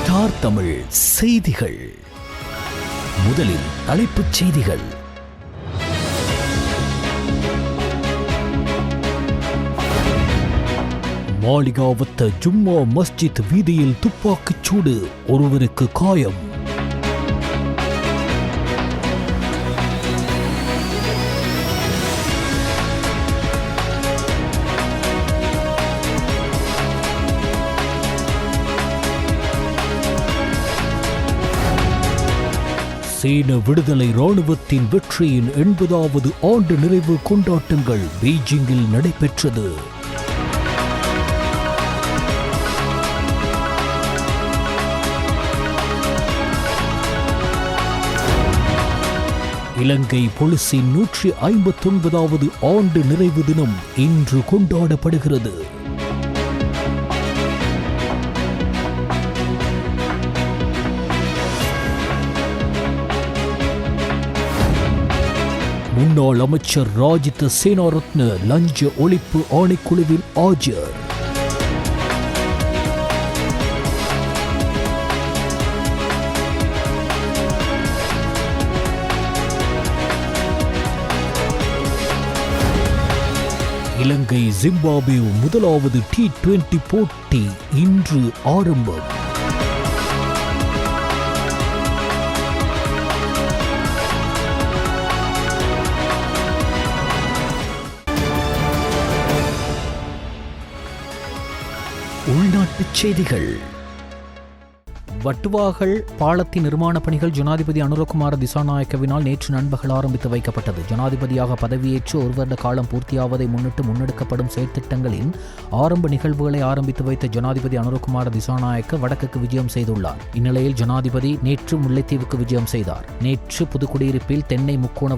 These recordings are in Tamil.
ஸ்டார் தமிழ் செய்திகள். முதலில் தலைப்புச் செய்திகள். மாளிகாவத்த ஜும்மா மஸ்ஜித் வீதியில் துப்பாக்கிச் சூடு, ஒருவருக்கு காயம். சீன விடுதலை ராணுவத்தின் வெற்றியின் 80வது ஆண்டு நிறைவு கொண்டாட்டங்கள் பெய்ஜிங்கில் நடைபெற்றது. இலங்கை போலீசின் 159வது ஆண்டு நிறைவு தினம் இன்று கொண்டாடப்படுகிறது. முன்னாள் அமைச்சர் ராஜித சேனாரத்ன லஞ்ச ஒழிப்பு ஆணைக்குழுவில் ஆஜர். இலங்கை ஜிம்பாப்வே முதலாவது T20 போட்டி இன்று ஆரம்பம். உள்நாட்டுச் செய்திகள். வட்டுவாகல் பாலத்தின் நிர்மாண பணிகள் ஜனாதிபதி அனுரகுமார திசாநாயக்கவினால் நேற்று நண்பகல் ஆரம்பித்து வைக்கப்பட்டது. ஜனாதிபதியாக பதவியேற்று ஒரு வருட காலம் பூர்த்தியாவதை முன்னிட்டு முன்னெடுக்கப்படும் செயற்திட்டங்களின் ஆரம்ப நிகழ்வுகளை ஆரம்பித்து வைத்த ஜனாதிபதி அனுரகுமார திசாநாயக்க வடக்குக்கு விஜயம் செய்துள்ளார். இந்நிலையில் ஜனாதிபதி நேற்று முல்லைத்தீவுக்கு விஜயம் செய்தார். நேற்று புதுக்குடியிருப்பில் தென்னை முக்கோண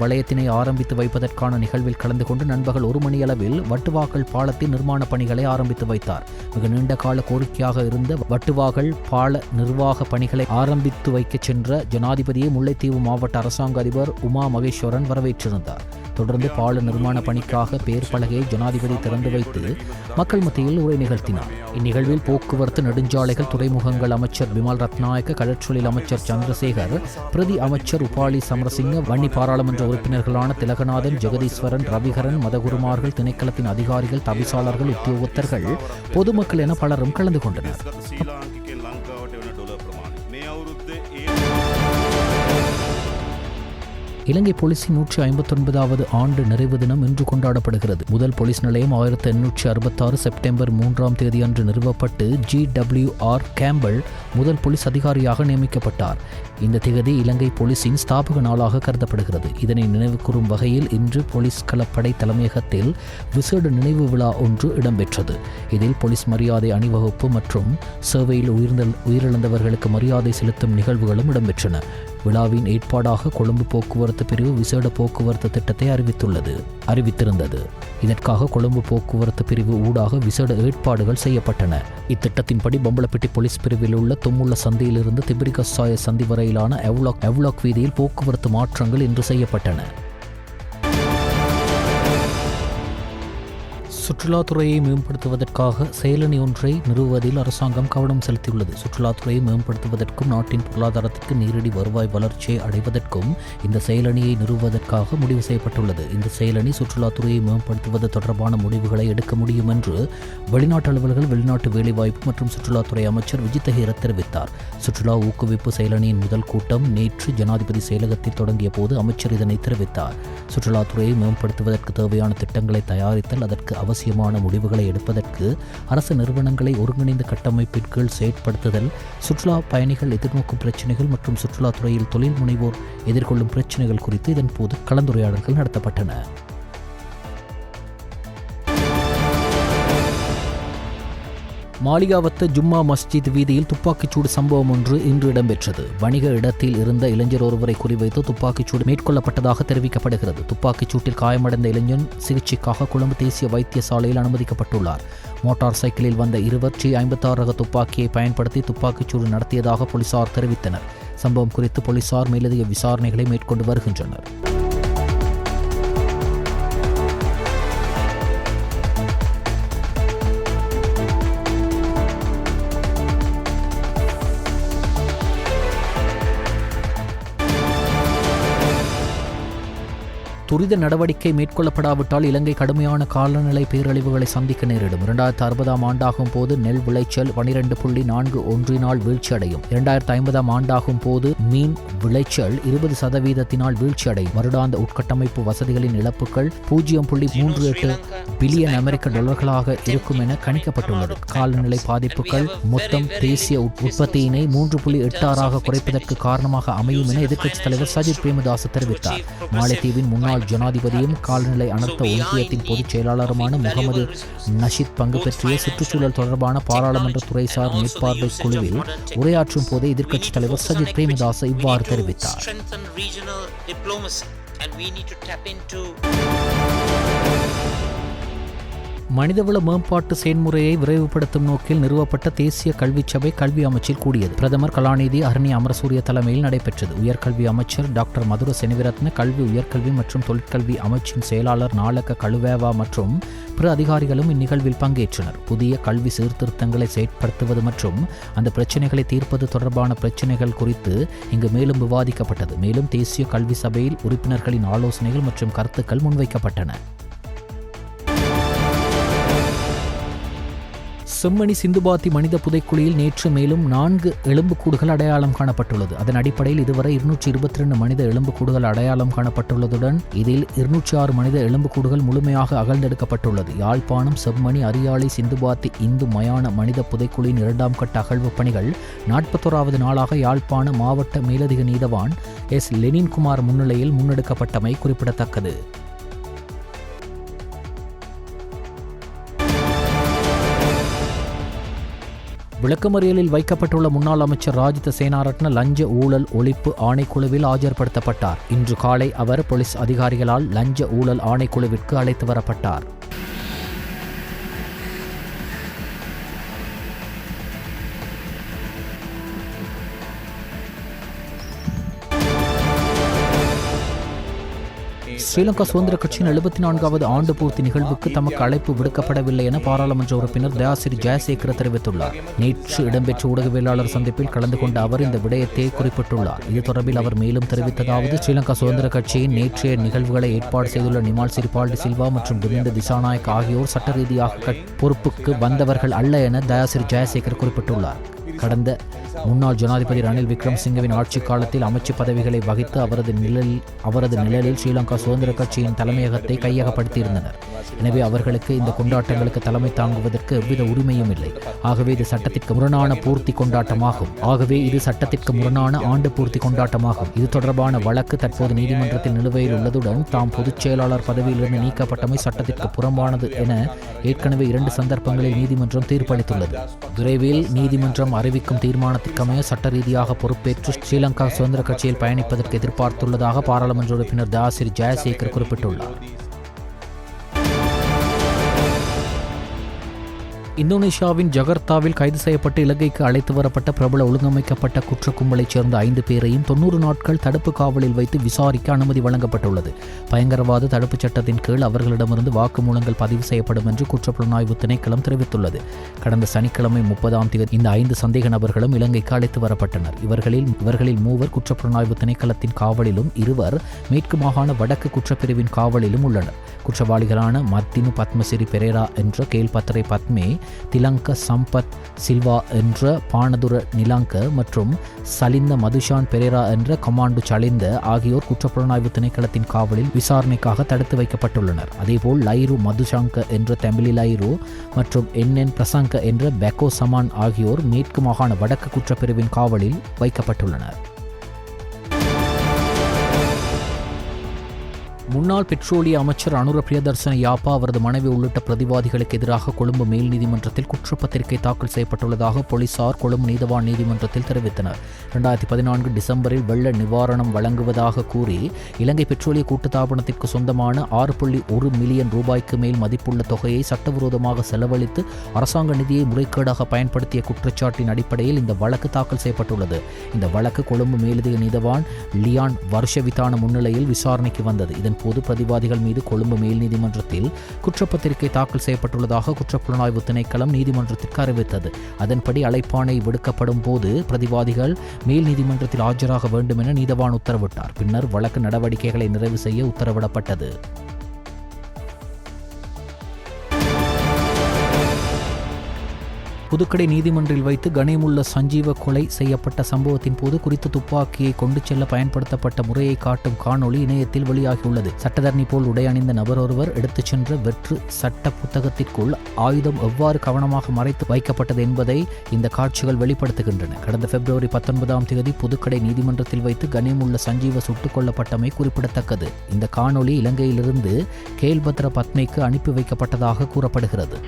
வளையத்தினை ஆரம்பித்து வைப்பதற்கான நிகழ்வில் கலந்து கொண்டு நண்பகல் 1 மணி அளவில் வட்டுவாகல் பாலத்தின் நிர்மாண பணிகளை ஆரம்பித்து வைத்தார். மிக நீண்ட கால கோரிக்கையாக இருந்த வட்டுவாகல் பால நிர்வாக பணிகளை ஆரம்பித்து வைக்க சென்ற ஜனாதிபதியை முல்லைத்தீவு மாவட்ட அரசாங்க அதிபர் உமா மகேஸ்வரன் வரவேற்றிருந்தார். தொடர்ந்து பால நிர்மாண பணிக்காக பெயர் பலகையை ஜனாதிபதி திறந்து வைத்து மக்கள் மத்தியில் உரை நிகழ்த்தினார். இந்நிகழ்வில் போக்குவரத்து நெடுஞ்சாலைகள் துறைமுகங்கள் அமைச்சர் பிமல் ரத்நாயக்க, கடற்றொழில் அமைச்சர் சந்திரசேகர், பிரதி அமைச்சர் உபாலி சமரசிங்க, வன்னி பாராளுமன்ற உறுப்பினர்களான திலகநாதன், ஜெகதீஸ்வரன், ரவிகரன், மதகுருமார்கள், திணைக்களத்தின் அதிகாரிகள், தவிசாளர்கள், உத்தியோகத்தர்கள், பொதுமக்கள் என பலரும் கலந்து கொண்டனர். இலங்கை போலீசின் 159வது ஆண்டு நிறைவு தினம் இன்று கொண்டாடப்படுகிறது. முதல் போலீஸ் நிலையம் 1866 செப்டம்பர் 3ஆம் தேதி அன்று நிறுவப்பட்டு GWR கேம்பல் முதல் போலீஸ் அதிகாரியாக நியமிக்கப்பட்டார். இந்த திகதி இலங்கை போலீசின் ஸ்தாபக நாளாக கருதப்படுகிறது. இதனை நினைவு கூறும் வகையில் இன்று போலீஸ் களப்படை தலைமையகத்தில் விசேட நினைவு விழா ஒன்று இடம்பெற்றது. இதில் போலீஸ் மரியாதை அணிவகுப்பு மற்றும் சேவையில் உயிரிழந்தவர்களுக்கு மரியாதை செலுத்தும் நிகழ்வுகளும் இடம்பெற்றன. விழாவின் ஏற்பாடாக கொழும்பு போக்குவரத்து பிரிவு விசேட போக்குவரத்து திட்டத்தை அறிவித்திருந்தது. இதற்காக கொழும்பு போக்குவரத்து பிரிவு ஊடாக விசேட ஏற்பாடுகள் செய்யப்பட்டன. இத்திட்டத்தின்படி பம்பலப்பிட்டி போலீஸ் பிரிவில் உள்ள தொம்முள்ள சந்தியிலிருந்து திபிரிகசாய சந்தி வரையிலான எவ்லாக் வீதியில் போக்குவரத்து மாற்றங்கள் இன்று செய்யப்பட்டன. சுற்றுலாத்துறையை மேம்படுத்துவதற்காக செயலணி ஒன்றை நிறுவுவதில் அரசாங்கம் கவனம் செலுத்தியுள்ளது. சுற்றுலாத்துறையை மேம்படுத்துவதற்கும் நாட்டின் பொருளாதாரத்திற்கு நேரடி வருவாய் வளர்ச்சியை அடைவதற்கும் இந்த செயலணியை நிறுவுவதற்காக முடிவு செய்யப்பட்டுள்ளது. இந்த செயலணி சுற்றுலாத்துறையை மேம்படுத்துவது தொடர்பான முடிவுகளை எடுக்க முடியும் என்று வெளிநாட்டு அலுவலர்கள், வெளிநாட்டு வேலைவாய்ப்பு மற்றும் சுற்றுலாத்துறை அமைச்சர் விஜித் ஹேர தெரிவித்தார். சுற்றுலா ஊக்குவிப்பு செயலணியின் முதல் கூட்டம் நேற்று ஜனாதிபதி செயலகத்தில் தொடங்கிய போது அமைச்சர் இதனை தெரிவித்தார். சுற்றுலாத்துறையை மேம்படுத்துவதற்கு தேவையான திட்டங்களை தயாரித்தல், அதற்கு அவசியமான முடிவுகளை எடுப்பதற்கு அரசு நிறுவனங்களை ஒருங்கிணைந்த கட்டமைப்பின் கீழ் செயற்படுத்துதல், சுற்றுலா பயணிகள் எதிர்நோக்கும் பிரச்சினைகள் மற்றும் சுற்றுலாத்துறையில் தொழில் முனைவோர் எதிர்கொள்ளும் பிரச்சினைகள் குறித்து இதன் போது கலந்துரையாடல்கள் நடத்தப்பட்டன. மாளிகாவத்த ஜும்மா மஸ்ஜித் வீதியில் துப்பாக்கிச்சூடு சம்பவம் ஒன்று இன்று இடம்பெற்றது. வணிக இடத்தில் இருந்த இளைஞர் ஒருவரை குறிவைத்து துப்பாக்கிச்சூடு மேற்கொள்ளப்பட்டதாக தெரிவிக்கப்படுகிறது. துப்பாக்கிச்சூட்டில் காயமடைந்த இளைஞன் சிகிச்சைக்காக கொழும்பு தேசிய வைத்தியசாலையில் அனுமதிக்கப்பட்டுள்ளார். மோட்டார் சைக்கிளில் வந்த இருவர் T56 ரக துப்பாக்கியை பயன்படுத்தி துப்பாக்கிச்சூடு நடத்தியதாக போலீசார் தெரிவித்தனர். சம்பவம் குறித்து போலீசார் மேலதிக விசாரணைகளை மேற்கொண்டு வருகின்றனர். துரித நடவடிக்கை மேற்கொள்ளப்படாவிட்டால் இலங்கை கடுமையான காலநிலை பேரழிவுகளை சந்திக்க நேரிடும். 2060 ஆண்டாகும் போது நெல் விளைச்சல் 12.41 வீழ்ச்சியடையும். 2050 ஆண்டாகும் போது மீன் விளைச்சல் 20% வீழ்ச்சியடையும். வருடாந்த உட்கட்டமைப்பு வசதிகளின் இழப்புகள் 0.38 பில்லியன் அமெரிக்க டாலர்களாக இருக்கும் என கணிக்கப்பட்டுள்ளது. காலநிலை பாதிப்புகள் மொத்தம் தேசிய உற்பத்தியினை 3.86 குறைப்பதற்கு காரணமாக அமையும் என எதிர்க்கட்சித் தலைவர் சஜித் பிரேமதாச தெரிவித்தார். மாலைத்தீவின் முன்னாள் ஜனாதிபதியும் காலநிலை அனர்த்த ஒன்றியத்தின் பொதுச் செயலாளருமான முகமது நஷீத் பங்கு பெற்றிய சுற்றுச்சூழல் தொடர்பான பாராளுமன்ற துறைசார் மேற்பார்வை குழுவில் உரையாற்றும் போதே எதிர்க்கட்சித் தலைவர் சஜித் பிரேமதாச இவ்வாறு தெரிவித்தார். மனிதவள மேம்பாட்டு செயல்முறையை விரைவுபடுத்தும் நோக்கில் நிறுவப்பட்ட தேசிய கல்வி சபை கல்வி அமைச்சில் கூடியது. பிரதமர் கலாநிதி அருணி அமரசூரிய தலைமையில் நடைபெற்றது. உயர்கல்வி அமைச்சர் டாக்டர் மதுர செனிவிரத்ன, கல்வி உயர்கல்வி மற்றும் தொழிற்கல்வி அமைச்சின் செயலாளர் நாளக்க கழுவேவா மற்றும் பிற அதிகாரிகளும் இந்நிகழ்வில் பங்கேற்றனர். புதிய கல்வி சீர்திருத்தங்களை செயற்படுத்துவது மற்றும் அந்த பிரச்சினைகளை தீர்ப்பது தொடர்பான பிரச்சினைகள் குறித்து இங்கு மேலும் விவாதிக்கப்பட்டது. மேலும் தேசிய கல்வி சபையில் உறுப்பினர்களின் ஆலோசனைகள் மற்றும் கருத்துக்கள் முன்வைக்கப்பட்டன. செம்மணி சிந்துபாத்தி மனித புதைக்குழியில் நேற்று மேலும் 4 எலும்புக்கூடுகள் அடையாளம் காணப்பட்டுள்ளது. அதன் அடிப்படையில் இதுவரை 222 மனித எலும்புக்கூடுகள் அடையாளம் காணப்பட்டுள்ளதுடன் இதில் 206 மனித எலும்புக்கூடுகள் முழுமையாக அகழ்ந்தெடுக்கப்பட்டுள்ளது. யாழ்ப்பாணம் செம்மணி அரியாலை சிந்துபாத்தி இந்து மயான மனித புதைக்குழியின் 2ஆம் கட்ட அகழ்வு பணிகள் 41வது நாளாக யாழ்ப்பாண மாவட்ட மேலதிக நீதவான் எஸ் லெனின்குமார் முன்னிலையில் முன்னெடுக்கப்பட்டமை குறிப்பிடத்தக்கது. விளக்கமறியலில் வைக்கப்பட்டுள்ள முன்னாள் அமைச்சர் ராஜித சேனாரட்ன லஞ்ச ஊழல் ஒழிப்பு ஆணைக்குழுவில் ஆஜர்படுத்தப்பட்டார். இன்று காலை அவர் போலீஸ் அதிகாரிகளால் லஞ்ச ஊழல் ஆணைக்குழுவிற்கு அழைத்து வரப்பட்டார். ஸ்ரீலங்கா சுதந்திர கட்சியின் 74வது ஆண்டு பூர்த்தி நிகழ்வுக்கு தமக்கு அழைப்பு விடுக்கப்படவில்லை என பாராளுமன்ற உறுப்பினர் தயாசிறி ஜெயசேகர தெரிவித்துள்ளார். நேற்று இடம்பெற்ற ஊடகவியலாளர் சந்திப்பில் கலந்து கொண்ட அவர் இந்த விடயத்தை குறிப்பிட்டுள்ளார். இது தொடர்பில் அவர் மேலும் தெரிவித்ததாவது, ஸ்ரீலங்கா சுதந்திர கட்சியின் நேற்றைய நிகழ்வுகளை ஏற்பாடு செய்துள்ள நிமால் சிறிபால்டி சில்வா மற்றும் துமிந்த திசாநாயக் ஆகியோர் சட்ட ரீதியாக பொறுப்புக்கு வந்தவர்கள் அல்ல என தயாசிறி ஜெயசேகர் குறிப்பிட்டுள்ளார். கடந்த முன்னாள் ஜனாதிபதி ரணில் விக்ரமசிங்கவின் ஆட்சி காலத்தில் அமைச்சு பதவிகளை வகித்து அவரது நிழலில் ஸ்ரீலங்கா சுதந்திர கட்சியின் தலைமையகத்தை கையகப்படுத்தியிருந்தனர். எனவே அவர்களுக்கு இந்த கொண்டாட்டங்களுக்கு தலைமை தாங்குவதற்கு எவ்வித உரிமையும் இல்லை. ஆகவே இது சட்டத்திற்கு முரணான பூர்த்தி கொண்டாட்டமாகும். இது தொடர்பான வழக்கு தற்போது நீதிமன்றத்தில் நிலுவையில் உள்ளதுடன் தாம் பொதுச் செயலாளர் பதவியிலிருந்து நீக்கப்பட்டமை சட்டத்திற்கு புறம்பானது என ஏற்கனவே 2 சந்தர்ப்பங்களில் நீதிமன்றம் தீர்ப்பளித்துள்ளது. விரைவில் நீதிமன்றம் அறிவிக்கும் தீர்மானத்திற்கமைய சட்ட ரீதியாக பொறுப்பேற்று ஸ்ரீலங்கா சுதந்திர கட்சியில் பயணிப்பதற்கு எதிர்பார்த்துள்ளதாக பாராளுமன்ற உறுப்பினர் தயாசிறி ஜெயசேகர் குறிப்பிட்டுள்ளார். இந்தோனேஷியாவின் ஜகர்த்தாவில் கைது செய்யப்பட்டு இலங்கைக்கு அழைத்து வரப்பட்ட பிரபல ஒழுங்கமைக்கப்பட்ட குற்ற கும்பலைச் சேர்ந்த 5 பேரையும் 90 நாட்கள் தடுப்பு காவலில் வைத்து விசாரிக்க அனுமதி வழங்கப்பட்டுள்ளது. பயங்கரவாத தடுப்புச் சட்டத்தின் கீழ் அவர்களிடமிருந்து வாக்குமூலங்கள் பதிவு செய்யப்படும் என்று குற்றப்புலனாய்வு திணைக்களம் தெரிவித்துள்ளது. கடந்த சனிக்கிழமை 30ஆம் தேதி இந்த 5 சந்தேக நபர்களும் இலங்கைக்கு அழைத்து வரப்பட்டனர். இவர்களில் 3 குற்றப்புலனாய்வு திணைக்களத்தின் காவலிலும் 2 மேற்கு மாகாண வடக்கு குற்றப்பிரிவின் காவலிலும் உள்ளனர். குற்றவாளிகளான மத்தினு பத்மசிறி பெரேரா என்ற கேல்பத்திரை பத்மே, திலங்க சம்பத் சில்வா என்ற பானதுர நிலங்க மற்றும் சலிந்த மதுஷான் பெரேரா என்ற கமாண்டு சலிந்த ஆகியோர் குற்றப்புலனாய்வு திணைக்களத்தின் காவலில் விசாரணைக்காக தடுத்து வைக்கப்பட்டுள்ளனர். அதேபோல் லைரு மதுஷாங்க என்ற தமிழி லைரு மற்றும் என் பிரசங்க என்ற பெக்கோ சமான் ஆகியோர் மேற்கு மாகாண வடக்கு குற்றப்பிரிவின் காவலில் வைக்கப்பட்டுள்ளனர். முன்னாள் பெட்ரோலிய அமைச்சர் அனுர பிரியதர்சன யாப்பா, அவரது மனைவி உள்ளிட்ட பிரதிவாதிகளுக்கு எதிராக கொழும்பு மேல் நீதிமன்றத்தில் குற்றப்பத்திரிகை தாக்கல் செய்யப்பட்டுள்ளதாக போலீசார் கொழும்பு நீதவான் நீதிமன்றத்தில் தெரிவித்தனர். 2014 டிசம்பரில் வெள்ள நிவாரணம் வழங்குவதாக கூறி இலங்கை பெட்ரோலிய கூட்டுத்தாபனத்திற்கு சொந்தமான 6.1 மில்லியன் ரூபாய்க்கு மேல் மதிப்புள்ள தொகையை சட்டவிரோதமாக செலவழித்து அரசாங்க நிதியை முறைகேடாக பயன்படுத்திய குற்றச்சாட்டின் அடிப்படையில் இந்த வழக்கு தாக்கல் செய்யப்பட்டுள்ளது. இந்த வழக்கு கொழும்பு மேலதிக நீதவான் லியான் வருஷவிதான முன்னிலையில் விசாரணைக்கு வந்தது. இதன் இதன்போது பிரதிவாதிகள் மீது கொழும்பு மேல் நீதிமன்றத்தில் குற்றப்பத்திரிகை தாக்கல் செய்யப்பட்டுள்ளதாக குற்றப்புலனாய்வு திணைக்களம் நீதிமன்றத்திற்கு அறிவித்தது. அதன்படி அழைப்பாணை விடுக்கப்படும் போது பிரதிவாதிகள் மேல் நீதிமன்றத்தில் ஆஜராக வேண்டும் என நீதவான் உத்தரவிட்டார். பின்னர் வழக்கு நடவடிக்கைகளை நிறைவு செய்ய உத்தரவிடப்பட்டது. புதுக்கடை நீதிமன்றில் வைத்து கனிமுள்ள சஞ்சீவ கொலை செய்யப்பட்ட சம்பவத்தின் போது குறித்த துப்பாக்கியை கொண்டு செல்ல பயன்படுத்தப்பட்ட முறையை காட்டும் காணொளி இணையத்தில் வெளியாகியுள்ளது. சட்டத்தரணி போல் உடை அணிந்த நபர் ஒருவர் எடுத்துச் சென்ற வெற்று சட்ட புத்தகத்திற்குள் ஆயுதம் எவ்வாறு கவனமாக மறைத்து வைக்கப்பட்டது என்பதை இந்த காட்சிகள் வெளிப்படுத்துகின்றன. கடந்த பிப்ரவரி 19 புதுக்கடை நீதிமன்றத்தில் வைத்து கனிமுள்ள சஞ்சீவ சுட்டுக் கொல்லப்பட்டமை குறிப்பிடத்தக்கது. இந்த காணொளி இலங்கையிலிருந்து கேல்பத்ர பத்மைக்கு அனுப்பி வைக்கப்பட்டதாக கூறப்படுகிறது.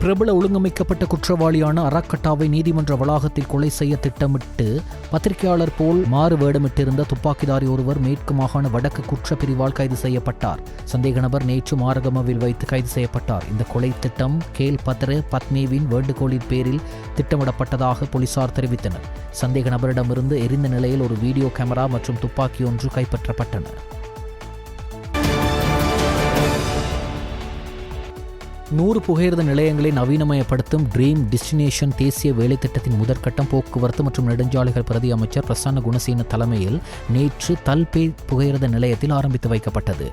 பிரபல ஒழுங்கமைக்கப்பட்ட குற்றவாளியான அரக்கட்டாவை நீதிமன்ற வளாகத்தில் கொலை செய்ய திட்டமிட்டு பத்திரிகையாளர் போல் மாறு வேடமிட்டிருந்த துப்பாக்கிதாரி ஒருவர் மேற்கு மாகாண வடக்கு குற்றப்பிரிவால் கைது செய்யப்பட்டார். சந்தேக நபர் நேற்று மாரகமவில் வைத்து கைது செய்யப்பட்டார். இந்த கொலை திட்டம் கேல்பத்ர பத்மேவின் வேண்டுகோளின் பேரில் திட்டமிடப்பட்டதாக போலீசார் தெரிவித்தனர். சந்தேக நபரிடமிருந்து எரிந்த நிலையில் ஒரு வீடியோ கேமரா மற்றும் துப்பாக்கி ஒன்று கைப்பற்றப்பட்டன. 100 புகையிரத நிலையங்களை நவீனமயப்படுத்தும் ட்ரீம் டெஸ்டினேஷன் தேசிய வேலைத்திட்டத்தின் முதற்கட்டம் போக்குவரத்து மற்றும் நெடுஞ்சாலைகள் பிரதி அமைச்சர் பிரசன்ன குணசேன தலைமையில் நேற்று தல்பே புகையிரத நிலையத்தில் ஆரம்பித்து வைக்கப்பட்டது.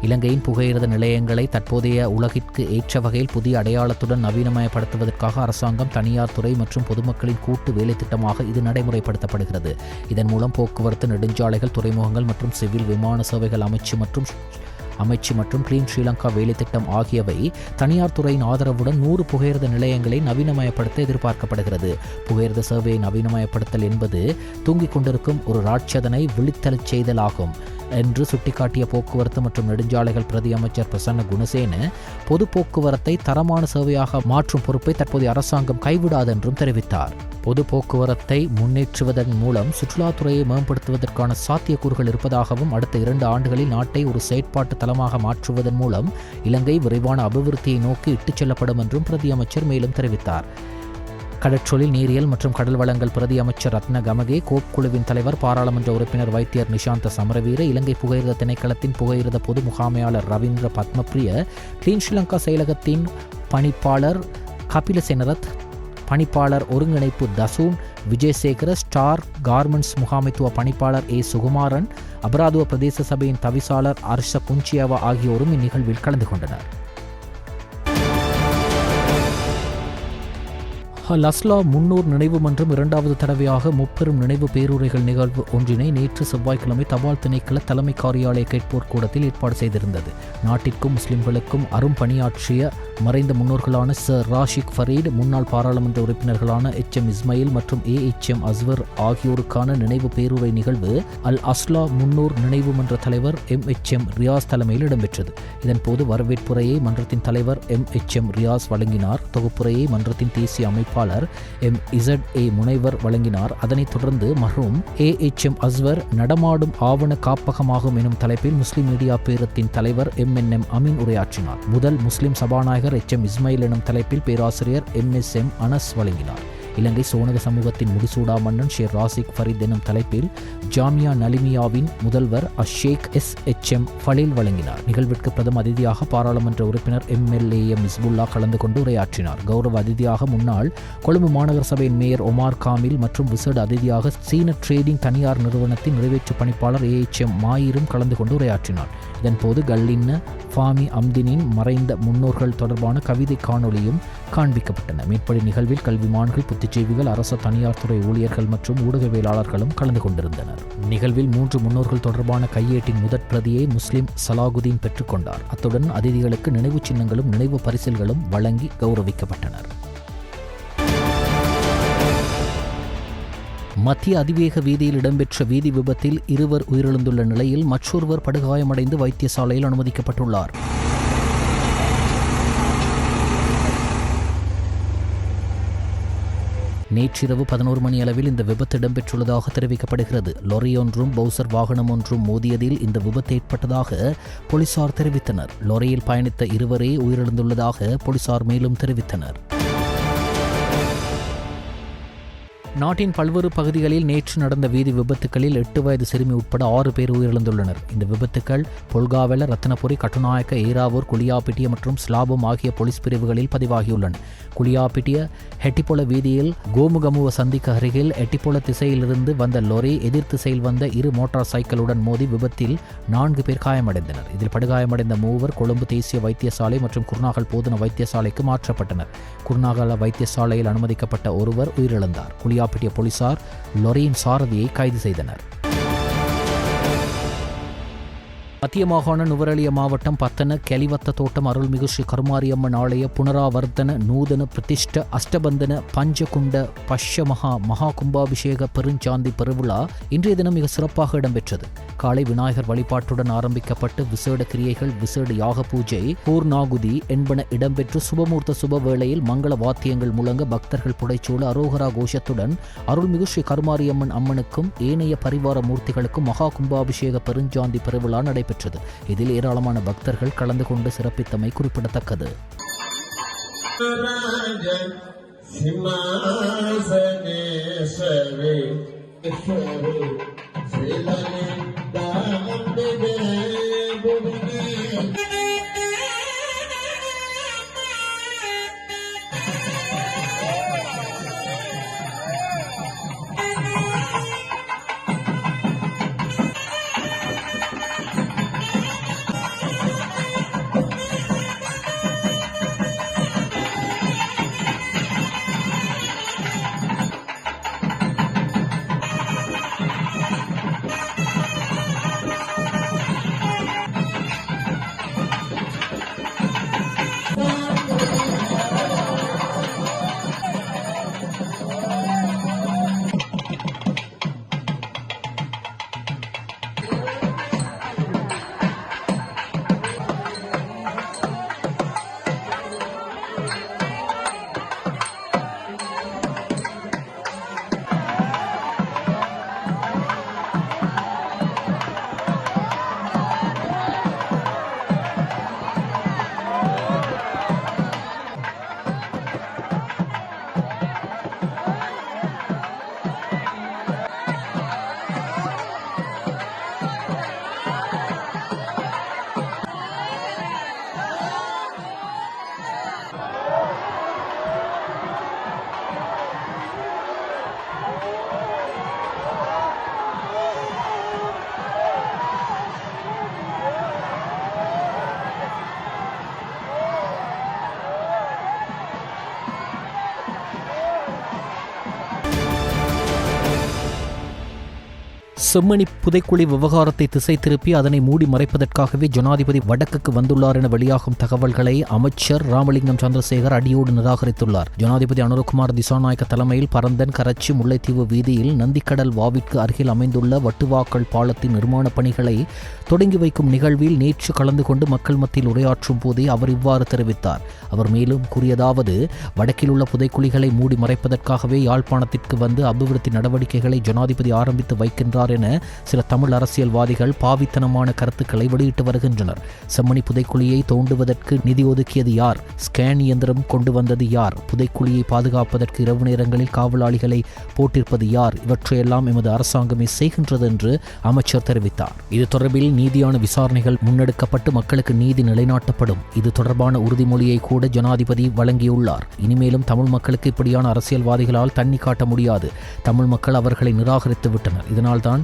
இலங்கையின் புகையிரத நிலையங்களை தற்போதைய உலகிற்கு ஏற்ற வகையில் புதிய அடையாளத்துடன் நவீனமயப்படுத்துவதற்காக அரசாங்கம், தனியார் துறை மற்றும் பொதுமக்களின் கூட்டு வேலைத்திட்டமாக இது நடைமுறைப்படுத்தப்படுகிறது. இதன் மூலம் போக்குவரத்து, நெடுஞ்சாலைகள், துறைமுகங்கள் மற்றும் சிவில் விமான சேவைகள் அமைச்சு மற்றும் கிளீன் ஸ்ரீலங்கா வேலைத்திட்டம் ஆகியவை தனியார் துறையின் ஆதரவுடன் 100 புகையிரத நிலையங்களை நவீனமயப்படுத்த எதிர்பார்க்கப்படுகிறது. புகையிரத சேவையை நவீனமயப்படுத்தல் என்பது தூங்கிக் கொண்டிருக்கும் ஒரு ராட்சதனை விழித்தெழச் செய்தலாகும் என்று சுட்டிக்காட்டிய போக்குவரத்து மற்றும் நெடுஞ்சாலைகள் பிரதி அமைச்சர் பிரசன்ன குணசேன, பொது போக்குவரத்தை தரமான சேவையாக மாற்றும் பொறுப்பை தற்போதைய அரசாங்கம் கைவிடாது என்றும் தெரிவித்தார். பொது போக்குவரத்தை முன்னேற்றுவதன் மூலம் சுற்றுலாத்துறையை மேம்படுத்துவதற்கான சாத்தியக்கூறுகள் இருப்பதாகவும், அடுத்த 2 ஆண்டுகளில் நாட்டை ஒரு செயற்பாட்டு தளமாக மாற்றுவதன் மூலம் இலங்கை விரைவான அபிவிருத்தியை நோக்கி இட்டுச் செல்லப்படும் என்றும் பிரதி அமைச்சர் மேலும் தெரிவித்தார். கடற்றொழில், நீரியல் மற்றும் கடல் வளங்கள் பிரதி அமைச்சர் ரத்ன கமகே, கோப் குழுவின் தலைவர் பாராளுமன்ற உறுப்பினர் வைத்தியர் நிஷாந்த சமரவீர, இலங்கை புகையிரத திணைக்களத்தின் புகையிரத பொது முகாமையாளர் ரவீந்திர பத்மபிரிய, கிளீன் ஸ்ரீலங்கா செயலகத்தின் பணிப்பாளர் கபில செனரத், பணிப்பாளர் ஒருங்கிணைப்பு தசூன் விஜயசேகர, ஸ்டார் கார்மெண்ட்ஸ் முகாமைத்துவ பணிப்பாளர் ஏ சுகுமாரன், அபராதுவ பிரதேச சபையின் தவிசாளர் அர்ஷ புஞ்சியாவா ஆகியோரும் இந்நிகழ்வில் கலந்து கொண்டனர். லஸ்லா முன்னோர் நினைவு மன்றம் 2வது தடவையாக முப்பெரும் நினைவு பேருரைகள் நிகழ்வு ஒன்றினை நேற்று செவ்வாய்க்கிழமை தபால் திணைக்கள தலைமை காரியாலய கேட்போர் கூடத்தில் ஏற்பாடு செய்திருந்தது. நாட்டிற்கும் முஸ்லிம்களுக்கும் அரும் பணியாற்றிய மறைந்த முன்னோர்களான சர் ராஷிக் ஃபரீட், முன்னாள் பாராளுமன்ற உறுப்பினர்களான HM இஸ்மாயில் மற்றும் AHM அஸ்வர் ஆகியோருக்கான நினைவு பேருரை நிகழ்வு அல் அஸ்லா முன்னோர் நினைவு மன்ற தலைவர் MHM ரியாஸ் தலைமையில் இடம்பெற்றது. இதன்போது வரவேற்புரையை மன்றத்தின் தலைவர் MHM ரியாஸ் வழங்கினார். தொகுப்புரையை மன்றத்தின் தேசிய அமைப்பாளர் MZA முனைவர் வழங்கினார். அதனைத் தொடர்ந்து மர்ஹூம் AHM அஸ்வர் நடமாடும் ஆவண காப்பகமாகும் எனும் தலைப்பில் முஸ்லிம் மீடியா பேரத்தின் தலைவர் MNM அமீன் உரையாற்றினார். முதல் முஸ்லிம் சபாநாயகர் HM இஸ்மாயில் எனும் தலைப்பில் பேராசிரியர் MSM அனஸ் வழங்கினார். இலங்கை சோனக சமூகத்தின் முடிசூடா மன்னன் ஷேர் ராசிக் ஃபரீத் எனும் தலைப்பில் ஜாமியா நலிமியாவின் முதல்வர் அஷேக் SHM ஃபலீல் வழங்கினார். நிகழ்விற்கு பிரதம அதிதியாக பாராளுமன்ற உறுப்பினர் MLAM இஸ்புல்லா கலந்து கொண்டு உரையாற்றினார். கௌரவ அதிதியாக முன்னாள் கொழும்பு மாநகர சபையின் மேயர் ஒமார் காமில் மற்றும் விசேட அதிதியாக சீன ட்ரேடிங் தனியார் நிறுவனத்தின் நிறைவேற்று பணிப்பாளர் AHM மாயிரும் கலந்து கொண்டு உரையாற்றினார். இதன்போது கல்லின்ன ஃபாமி அம்தினின் மறைந்த முன்னோர்கள் தொடர்பான கவிதை காணொலியும் காண்பிக்கப்பட்டன. மேற்படி நிகழ்வில் கல்விமான்கள், புத்திஜீவிகள், அரசு, தனியார் துறை ஊழியர்கள் மற்றும் ஊடகவியலாளர்களும் கலந்து கொண்டிருந்தனர். நிகழ்வில் 3 முன்னோர்கள் தொடர்பான கையேட்டின் முதற் பிரதியை முஸ்லிம் சலாகுதீன் பெற்றுக்கொண்டார். அத்துடன் அதிதிகளுக்கு நினைவு சின்னங்களும் நினைவு பரிசில்களும் வழங்கி கௌரவிக்கப்பட்டனர். மத்திய அதிவேக வீதியில் இடம்பெற்ற வீதி விபத்தில் 2 உயிரிழந்துள்ள நிலையில் மற்றொருவர் படுகாயமடைந்து வைத்தியசாலையில் அனுமதிக்கப்பட்டுள்ளார். நேற்றிரவு 11 மணி அளவில் இந்த விபத்து இடம்பெற்றுள்ளதாக தெரிவிக்கப்படுகிறது. லொரி ஒன்றும் பவுசர் வாகனம் ஒன்றும் மோதியதில் இந்த விபத்து ஏற்பட்டதாக போலீசார் தெரிவித்தனர். லொரியில் பயணித்த இருவரே உயிரிழந்துள்ளதாக போலீசார் மேலும் தெரிவித்தனர். நாட்டின் பல்வேறு பகுதிகளில் நேற்று நடந்த வீதி விபத்துகளில் 8 வயது சிறுமி உட்பட 6 பேர் உயிரிழந்துள்ளனர். இந்த விபத்துக்கள் பொல்காவெல, ரத்னபுரி, கட்டுநாயக்க, ஏராவூர், குளியாப்பிட்டிய மற்றும் ஸ்லாபம் ஆகிய போலீஸ் பிரிவுகளில் பதிவாகியுள்ளன. குளியாப்பிட்டிய ஹெட்டிப்பொல வீதியில் கோமுகமுவ சந்திக்கு அருகில் எட்டிப்பொல திசையிலிருந்து வந்த லொரி எதிர் திசையில் வந்த 2 மோட்டார் சைக்கிளுடன் மோதி விபத்தில் 4 பேர் காயமடைந்தனர். இதில் படுகாயமடைந்த 3 கொழும்பு தேசிய வைத்தியசாலை மற்றும் குருநாகல் போதனா வைத்தியசாலைக்கு மாற்றப்பட்டனர். குருநாகல வைத்தியசாலையில் அனுமதிக்கப்பட்ட ஒருவர் உயிரிழந்தார். குளியாப்பிட்டிய போலீசார் லொரியின் சாரதியை கைது செய்தனர். மத்திய மாகாண நுவரெலியா மாவட்டம் பத்தன கெலிவத்த தோட்டம் அருள்மிகு ஸ்ரீ கருமாரியம்மன் ஆலய புனராவர்த்தன நூதன பிரதிஷ்ட அஷ்டபந்தன பஞ்சகுண்ட பஷ்யமகா மகா கும்பாபிஷேக பெருஞ்சாந்தி பெருவிழா இன்றைய தினம் மிக சிறப்பாக இடம்பெற்றது. காலை விநாயகர் வழிபாட்டுடன் ஆரம்பிக்கப்பட்டு விசேட கிரியைகள், விசேட யாக பூஜை, பூர்ணாகுதி என்பன இடம்பெற்று சுபமூர்த்த சுப வேளையில் மங்கள வாத்தியங்கள் முழங்க பக்தர்கள் புடைச்சூழ அரோகரா கோஷத்துடன் அருள்மிகு ஸ்ரீ கருமாரியம்மன் அம்மனுக்கும் ஏனைய பரிவார மூர்த்திகளுக்கும் மகா கும்பாபிஷேக பெருஞ்சாந்தி பெருவிழா நடைபெற்றது. இதில் ஏராளமான பக்தர்கள் கலந்து கொண்டு சிறப்பித்தமை குறிப்பிடத்தக்கது. செம்மணி புதைக்குழி விவகாரத்தை திசை திருப்பி அதனை மூடி மறைப்பதற்காகவே ஜனாதிபதி வடக்குக்கு வந்துள்ளார் என வெளியாகும் தகவல்களை அமைச்சர் ராமலிங்கம் சந்திரசேகர் அடியோடு நிராகரித்துள்ளார். ஜனாதிபதி அனுரகுமார் திசாநாயக்க தலைமையில் பரந்தன், கரச்சி, முல்லைத்தீவு வீதியில் நந்திக்கடல் வாவிற்கு அருகில் அமைந்துள்ள வட்டுவாக்கல் பாலத்தின் நிர்மாண பணிகளை தொடங்கி வைக்கும் நிகழ்வில் நேற்று கலந்து கொண்டு மக்கள் மத்தியில் உரையாற்றும் போதே அவர் இவ்வாறு தெரிவித்தார். அவர் மேலும் கூறியதாவது, வடக்கில் உள்ள புதைக்குழிகளை மூடி மறைப்பதற்காகவே யாழ்ப்பாணத்திற்கு வந்து அபிவிருத்தி நடவடிக்கைகளை ஜனாதிபதி ஆரம்பித்து வைக்கின்றார் என சில தமிழ் அரசியல்வாதிகள் பாவித்தனமான கருத்துக்களை வெளியிட்டு வருகின்றனர். செம்மணி புதைக்குழியை தோண்டுவதற்கு நிதி ஒதுக்கியது யார்? ஸ்கேன் இயந்திரம் கொண்டு வந்தது யார்? புதைக்குழியை பாதுகாப்பதற்கு இரவு நேரங்களில் காவலாளிகளை போட்டிருப்பது யார்? இவற்றையெல்லாம் எமது அரசாங்கமே செய்கின்றது என்று அமைச்சர் தெரிவித்தார். இது தொடர்பில் நீதியான விசாரணைகள் முன்னெடுக்கப்பட்டு மக்களுக்கு நீதி நிலைநாட்டப்படும். இது தொடர்பான உறுதிமொழியை கூட ஜனாதிபதி வழங்கியுள்ளார். இனிமேலும் தமிழ் மக்களுக்கு இப்படியான அரசியல்வாதிகளால் தண்ணி காட்ட முடியாது. தமிழ் மக்கள் அவர்களை நிராகரித்து விட்டனர். இதனால்தான்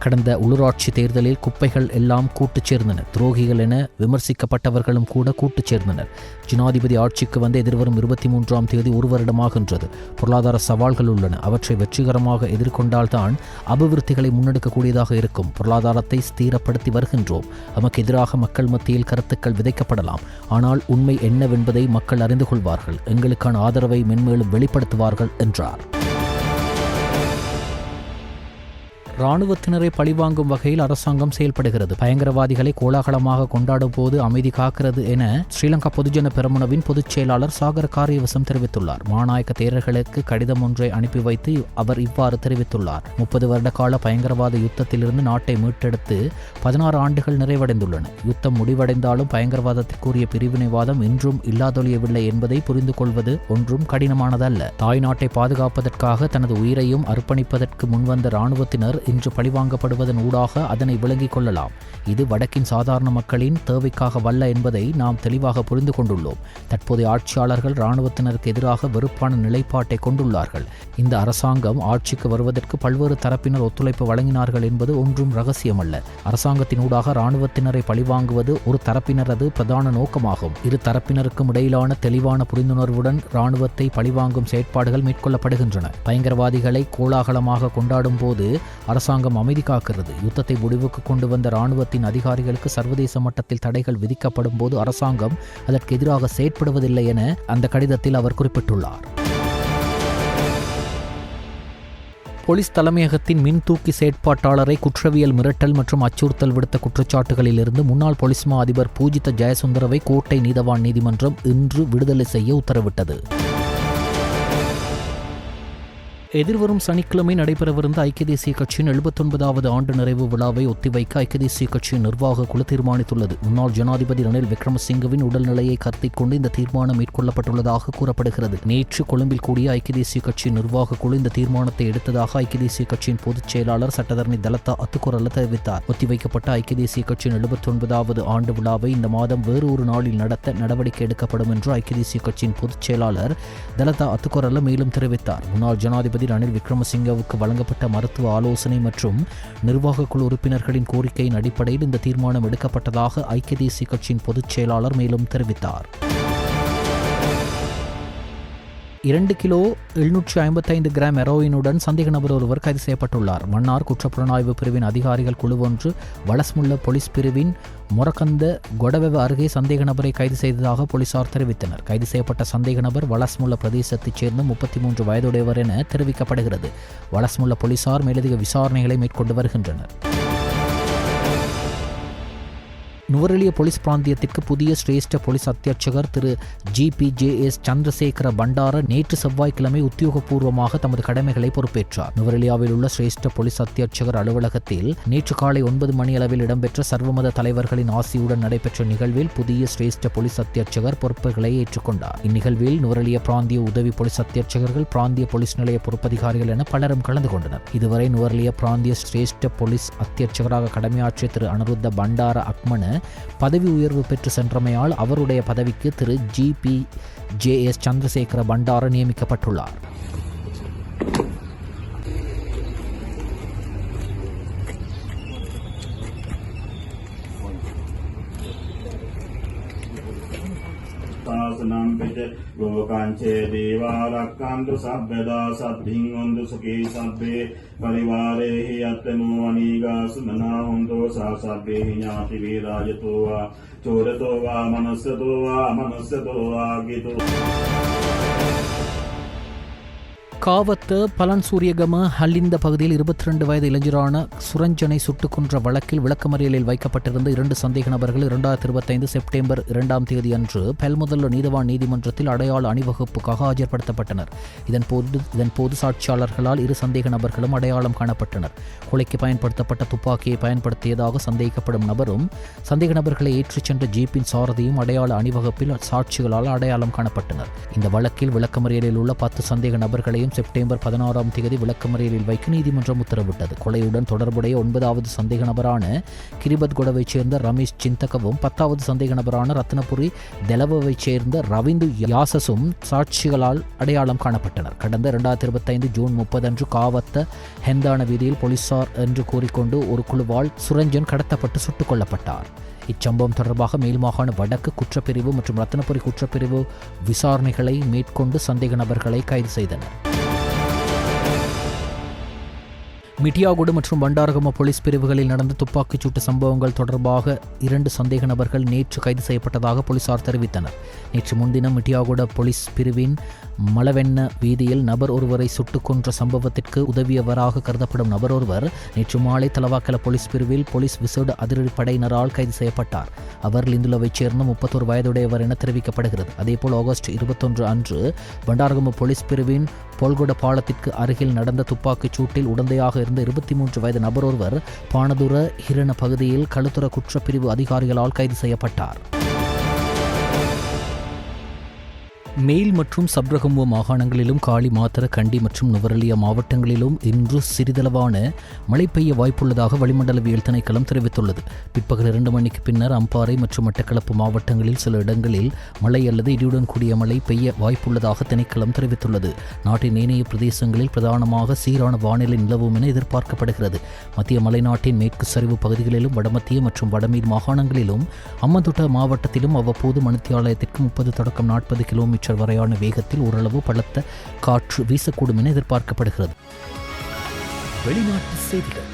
கடந்த உள்ளூராட்சி தேர்தலில் குப்பைகள் எல்லாம் கூட்டுச் சேர்ந்தன. துரோகிகள் என விமர்சிக்கப்பட்டவர்களும் கூட கூட்டுச் சேர்ந்தனர். ஜனாதிபதி ஆட்சிக்கு வந்து எதிர்வரும் 23ஆம் தேதி ஒரு வருடமாகின்றது. பொருளாதார சவால்கள் உள்ளன. அவற்றை வெற்றிகரமாக எதிர்கொண்டால்தான் அபிவிருத்திகளை முன்னெடுக்கக்கூடியதாக இருக்கும். பொருளாதாரத்தை ஸ்திரப்படுத்தி வருகின்றோம். நமக்கு எதிராக மக்கள் மத்தியில் கருத்துக்கள் விதைக்கப்படலாம். ஆனால் உண்மை என்னவென்பதை மக்கள் அறிந்து கொள்வார்கள். எங்களுக்கான ஆதரவை மென்மேலும் வெளிப்படுத்துவார்கள் என்றார். இராணுவத்தினரை பழிவாங்கும் வகையில் அரசாங்கம் செயல்படுகிறது. பயங்கரவாதிகளை கோலாகலமாக கொண்டாடும் போது அமைதி காக்கிறது என ஸ்ரீலங்கா பொதுஜன பெரமுனவின் பொதுச் செயலாளர் சாகர காரியவசம் தெரிவித்துள்ளார். மாநாயக்க தேரர்களுக்கு கடிதம் ஒன்றை அனுப்பி வைத்து அவர் இவ்வாறு தெரிவித்துள்ளார். 30 வருட கால பயங்கரவாத யுத்தத்திலிருந்து நாட்டை மீட்டெடுத்து 16 ஆண்டுகள் நிறைவடைந்துள்ளன. யுத்தம் முடிவடைந்தாலும் பயங்கரவாதத்திற்குரிய பிரிவினைவாதம் இன்றும் இல்லாதொழியவில்லை என்பதை புரிந்து கொள்வது ஒன்றும் கடினமானதல்ல. தாய் நாட்டை பாதுகாப்பதற்காக தனது உயிரையும் அர்ப்பணிப்பதற்கு முன்வந்த இராணுவத்தினர் இன்று பழிவாங்கப்படுவதன் ஊடாக அதனை விளங்கிக் கொள்ளலாம். இது வடக்கின் சாதாரண மக்களின் தேவைக்காக வல்ல என்பதை நாம் தெளிவாக புரிந்து கொண்டுள்ளோம். தற்போதைய ஆட்சியாளர்கள் இராணுவத்தினருக்கு எதிராக வெறுப்பான நிலைப்பாட்டை கொண்டுள்ளார்கள். இந்த அரசாங்கம் ஆட்சிக்கு வருவதற்கு பல்வேறு தரப்பினர் ஒத்துழைப்பு வழங்கினார்கள் என்பது ஒன்றும் ரகசியமல்ல. அரசாங்கத்தினூடாக இராணுவத்தினரை பழிவாங்குவது ஒரு தரப்பினரது பிரதான நோக்கமாகும். இரு தரப்பினருக்கும் இடையிலான தெளிவான புரிந்துணர்வுடன் இராணுவத்தை பழிவாங்கும் செயற்பாடுகள் மேற்கொள்ளப்படுகின்றன. பயங்கரவாதிகளை கோலாகலமாக கொண்டாடும் போது அரசாங்கம் அமைதி காக்கிறது. யுத்தத்தை முடிவுக்கு கொண்டு வந்த இராணுவத்தின் அதிகாரிகளுக்கு சர்வதேச மட்டத்தில் தடைகள் விதிக்கப்படும் போது அரசாங்கம் அதற்கு எதிராக செயற்படுவதில்லை என அந்த கடிதத்தில் அவர் குறிப்பிட்டுள்ளார். போலீஸ் தலைமையகத்தின் மின் தூக்கி செயற்பாட்டாளரை குற்றவியல் மிரட்டல் மற்றும் அச்சுறுத்தல் விடுத்த குற்றச்சாட்டுகளிலிருந்து முன்னாள் போலீஸ் மா அதிபர் பூஜித ஜெயசுந்தரவை கோட்டை நீதவான் நீதிமன்றம் இன்று விடுதலை செய்ய உத்தரவிட்டது. எதிர்வரும் சனிக்கிழமை நடைபெறவிருந்த ஐக்கிய தேசிய கட்சியின் 79வது ஆண்டு நிறைவு விழாவை ஒத்திவைக்க ஐக்கிய தேசிய கட்சியின் நிர்வாக குழு தீர்மானித்துள்ளது. முன்னாள் ஜனாதிபதி ரணில் விக்ரமசிங்கவின் உடல்நிலையை கருத்தில் கொண்டு இந்த தீர்மானம் மேற்கொள்ளப்பட்டுள்ளதாக கூறப்படுகிறது. நேற்று கொழும்பில் கூடிய ஐக்கிய தேசிய கட்சியின் நிர்வாக குழு இந்த தீர்மானத்தை எடுத்ததாக ஐக்கிய தேசிய கட்சியின் பொதுச் செயலாளர் சட்டத்தரணி தலத்தா அத்துக்குரல்ல தெரிவித்தார். ஒத்திவைக்கப்பட்ட ஐக்கிய தேசிய கட்சியின் 79வது ஆண்டு விழாவை இந்த மாதம் வேறு ஒரு நாளில் நடத்த நடவடிக்கை எடுக்கப்படும் என்று ஐக்கிய தேசிய கட்சியின் பொதுச் செயலாளர் தலத்தா அத்துக்குரல்ல மேலும் தெரிவித்தார். முன்னாள் ஜனாதிபதி ரணில் விக்ரமசிங்கவுக்கு வழங்கப்பட்ட மருத்துவ ஆலோசனை மற்றும் நிர்வாக குழு உறுப்பினர்களின் கோரிக்கையின் அடிப்படையில் இந்த தீர்மானம் எடுக்கப்பட்டதாக ஐக்கிய தேசிய கட்சியின் பொதுச் செயலாளர் மேலும் தெரிவித்தார். 2 கிலோ 755 கிராம் ஹெரோயினுடன் சந்தேக நபர் ஒருவர் கைது செய்யப்பட்டுள்ளார். மன்னார் குற்றப்புலனாய்வு பிரிவின் அதிகாரிகள் குழு ஒன்று வலஸ்முல்ல போலீஸ் பிரிவின் மொரகந்த கொடவெவ அருகே சந்தேக நபரை கைது செய்ததாக போலீசார் தெரிவித்தனர். கைது செய்யப்பட்ட சந்தேக நபர் வலஸ்முல்ல பிரதேசத்தைச் சேர்ந்த 33 வயதுடையவர் என தெரிவிக்கப்படுகிறது. வலஸ்முல்ல போலீசார் மேலதிக விசாரணைகளை மேற்கொண்டு வருகின்றனர். நுவரெலிய போலீஸ் பிராந்தியத்திற்கு புதிய சிரேஷ்ட போலீஸ் அத்தியட்சகர் திரு GPJS சந்திரசேகர பண்டார நேற்று செவ்வாய்க்கிழமை உத்தியோகபூர்வமாக தமது கடமைகளை பொறுப்பேற்றார். நுவரெலியாவில் உள்ள சிரேஷ்ட போலீஸ் அத்தியட்சகர் அலுவலகத்தில் நேற்று காலை 9 மணியளவில் இடம்பெற்ற சர்வமத தலைவர்களின் ஆசியுடன் நடைபெற்ற நிகழ்வில் புதிய சிரேஷ்ட போலீஸ் அத்தியட்சகர் பொறுப்புகளை ஏற்றுக்கொண்டார். இந்நிகழ்வில் நுவரெலிய பிராந்திய உதவி போலீஸ் அத்தியட்சகர்கள், பிராந்திய போலீஸ் நிலைய பொறுப்பதிகாரிகள் என பலரும் கலந்து கொண்டனர். இதுவரை நுவரெலிய பிராந்திய சிரேஷ்ட போலீஸ் அத்தியட்சகராக கடமையாற்றிய திரு அனுருத்த பண்டார அக்மன பதவி உயர்வு பெற்று சென்றமையால் அவருடைய பதவிக்கு திரு GPJS சந்திரசேகர பண்டார நியமிக்கப்பட்டுள்ளார். शासनं पिच लोकांचे देवा रक्षन्तु सभ्यदा सद्धिं वन्दु सुखी सभ्ये परिवारे हि अत्तमो अनीगा सुमना हुन्दो सा सभ्ये हि ज्ञातिवीरायतो वा चोरतो वा मनुष्यतो वा गितो. காவத்த பலன்சூரியகம ஹல்லிந்த பகுதியில் 22 வயது இளைஞரான சுரஞ்சனை சுட்டுக் கொன்ற வழக்கில் விளக்கமறியலில் வைக்கப்பட்டிருந்த 2 சந்தேக நபர்கள் 2025 செப்டம்பர் 2ஆம் தேதி அன்று பெல்முதல்ல நீதவான் நீதிமன்றத்தில் அடையாள அணிவகுப்புக்காக ஆஜர்படுத்தப்பட்டனர். இதன்போது சாட்சியாளர்களால் 2 சந்தேக நபர்களும் அடையாளம் காணப்பட்டனர். கொலைக்கு பயன்படுத்தப்பட்ட துப்பாக்கியை பயன்படுத்தியதாக சந்தேகிக்கப்படும் நபரும் சந்தேக நபர்களை ஏற்றிச் சென்ற ஜீப்பின் சாரதியும் அடையாள அணிவகுப்பில் சாட்சிகளால் அடையாளம் காணப்பட்டனர். இந்த வழக்கில் விளக்கமறியலில் உள்ள 10 சந்தேக நபர்களையும் செப்டம்பர் 16ஆம் தேதி விளக்கமறியலில் வைக்க நீதிமன்றம் உத்தரவிட்டது. கொலையுடன் தொடர்புடைய 9வது சந்தேக நபரான கிரிபத் கொடவைச் சேர்ந்த ரமேஷ் சிந்தகவும் 10வது சந்தேக நபரான ரத்னபுரி தெலவவைச் சேர்ந்த ரவிந்து யாசஸும் சாட்சிகளால் அடையாளம் காணப்பட்டனர். கடந்த 2025 ஜூன் 30 அன்று காவத்த ஹெந்தான வீதியில் போலீசார் என்று கூறிக்கொண்டு ஒரு குழுவால் சுரஞ்சன் கடத்தப்பட்டு சுட்டுக் கொல்லப்பட்டார். இச்சம்பவம் தொடர்பாக மேல்மாகாண வடக்கு குற்றப்பிரிவு மற்றும் ரத்னபுரி குற்றப்பிரிவு விசாரணைகளை மேற்கொண்டு சந்தேக நபர்களை கைது செய்தனர். மிட்டியாகுடு மற்றும் பண்டாரகம போலீஸ் பிரிவுகளில் நடந்த துப்பாக்கிச்சூட்டு சம்பவங்கள் தொடர்பாக 2 சந்தேக நபர்கள் நேற்று கைது செய்யப்பட்டதாக போலீசார் தெரிவித்தனர். நேற்று முன்தினம் மிட்டியாகுட போலீஸ் பிரிவின் மலவெண்ண வீதியில் நபர் ஒருவரை சுட்டுக் கொன்ற சம்பவத்திற்கு உதவியவராக கருதப்படும் நபர் ஒருவர் நேற்று மாலை தலவாக்கல போலீஸ் பிரிவில் போலீஸ் விசேட அதிரடிப்படையினரால் கைது செய்யப்பட்டார். அவர் லிந்துலவைச் சேர்ந்த 31 வயதுடையவர் என தெரிவிக்கப்படுகிறது. அதேபோல் ஆகஸ்ட் 21 அன்று பண்டாரகம போலீஸ் பிரிவின் பொல்கொட பாலத்திற்கு அருகில் நடந்த துப்பாக்கிச் சூட்டில் உடந்தையாக இருந்த 23 வயது நபர் ஒருவர் பானதுர ஹிரண பகுதியில் களுத்துற குற்றப்பிரிவு அதிகாரிகளால் கைது செய்யப்பட்டார். மேல் மற்றும் சப்ரகமுவ மாகாணங்களிலும் காலி மாத்தர கண்டி மற்றும் நுவரெலியா மாவட்டங்களிலும் இன்று சிறிதளவான மழை பெய்ய வாய்ப்புள்ளதாக வளிமண்டலவியல் திணைக்களம் தெரிவித்துள்ளது. பிற்பகல் 2 மணிக்கு பின்னர் அம்பாறை மற்றும் மட்டக்களப்பு மாவட்டங்களில் சில இடங்களில் மழை அல்லது இடியுடன் கூடிய மழை பெய்ய வாய்ப்புள்ளதாக திணைக்களம் தெரிவித்துள்ளது. நாட்டின் ஏனைய பிரதேசங்களில் பிரதானமாக சீரான வானிலை நிலவும் என எதிர்பார்க்கப்படுகிறது. மத்திய மலைநாட்டின் மேற்கு சரிவு பகுதிகளிலும் வடமத்திய மற்றும் வடமேல் மாகாணங்களிலும் அம்மந்தோட்ட மாவட்டத்திலும் அவ்வப்போது மணித்தியாலயத்திற்கு 30 தொடக்கம் 40 கிலோமீட்டர் வரையான வேகத்தில் ஓரளவு பலத்த காற்று வீசக்கூடும் என எதிர்பார்க்கப்படுகிறது. வெளிநாட்டு செய்திகள்.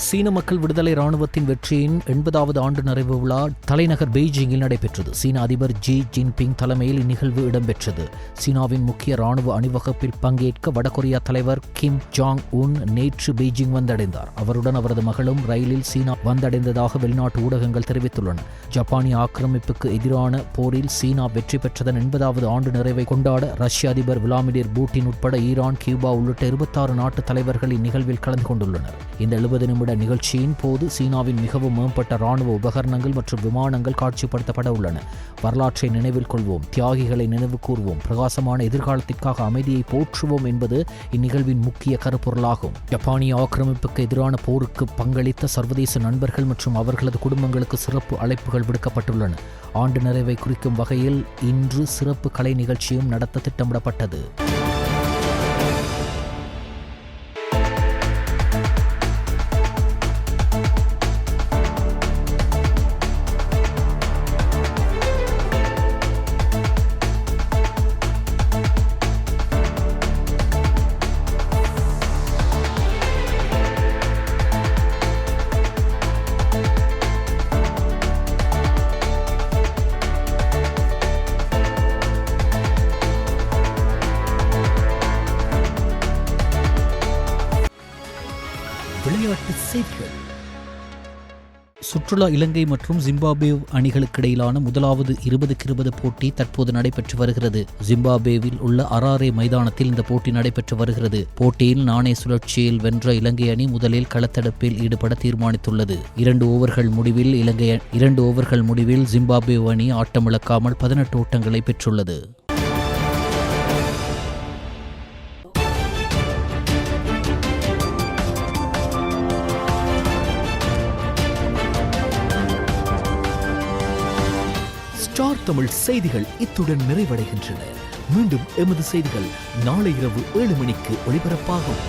சீன மக்கள் விடுதலை இராணுவத்தின் வெற்றியின் 80வது ஆண்டு நிறைவு விழா தலைநகர் பெய்ஜிங்கில் நடைபெற்றது. சீன அதிபர் ஜி ஜின்பிங் தலைமையில் இந்நிகழ்வு இடம்பெற்றது. சீனாவின் முக்கிய இராணுவ அணிவகுப்பில் பங்கேற்க வடகொரியா தலைவர் கிம் ஜாங் உன் நேற்று பெய்ஜிங் வந்தடைந்தார். அவருடன் அவரது மகளும் ரயிலில் சீனா வந்தடைந்ததாக வெளிநாட்டு ஊடகங்கள் தெரிவித்துள்ளன. ஜப்பானிய ஆக்கிரமிப்புக்கு எதிரான போரில் சீனா வெற்றி பெற்றதன் 80வது ஆண்டு நிறைவை கொண்டாட ரஷ்ய அதிபர் விளாடிமிர் புட்டின் உட்பட ஈரான், கியூபா உள்ளிட்ட 26 நாட்டு தலைவர்கள் இந்நிகழ்வில் கலந்து கொண்டுள்ளனர். இந்த 70 நிமிட நிகழ்ச்சியின் போது சீனாவின் மிகவும் மேம்பட்ட இராணுவ உபகரணங்கள் மற்றும் விமானங்கள் காட்சிப்படுத்தப்பட உள்ளன. வரலாற்றை நினைவில் கொள்வோம், தியாகிகளை நினைவு கூர்வோம், பிரகாசமான எதிர்காலத்திற்காக அமைதியை போற்றுவோம் என்பது இந்நிகழ்வின் முக்கிய கருப்பொருளாகும். ஜப்பானிய ஆக்கிரமிப்புக்கு எதிரான போருக்கு பங்களித்த சர்வதேச நண்பர்கள் மற்றும் அவர்களது குடும்பங்களுக்கு சிறப்பு அழைப்புகள் விடுக்கப்பட்டுள்ளன. ஆண்டு நிறைவை குறிக்கும் வகையில் இன்று சிறப்பு கலை நிகழ்ச்சியும் நடத்த திட்டமிடப்பட்டது. விளையாட்டு செய்திகள். சுற்றுலா இலங்கை மற்றும் ஜிம்பாப்வே அணிகளுக்கு இடையிலான முதலாவது 20-20 போட்டி தற்போது நடைபெற்று வருகிறது. ஜிம்பாப்வேவில் உள்ள அராரே மைதானத்தில் இந்த போட்டி நடைபெற்று வருகிறது. போட்டியில் நாணய சுழற்சியில் வென்ற இலங்கை அணி முதலில் களத்தடுப்பில் ஈடுபட தீர்மானித்துள்ளது. 2 ஓவர்கள் முடிவில் ஜிம்பாப்வே அணி ஆட்டமிழக்காமல் 18 ஓட்டங்களை பெற்றுள்ளது. ஸ்டார் தமிழ் செய்திகள் இத்துடன் நிறைவடைகின்றன. மீண்டும் எமது செய்திகள் நாளை இரவு 7 மணிக்கு ஒளிபரப்பாகும்.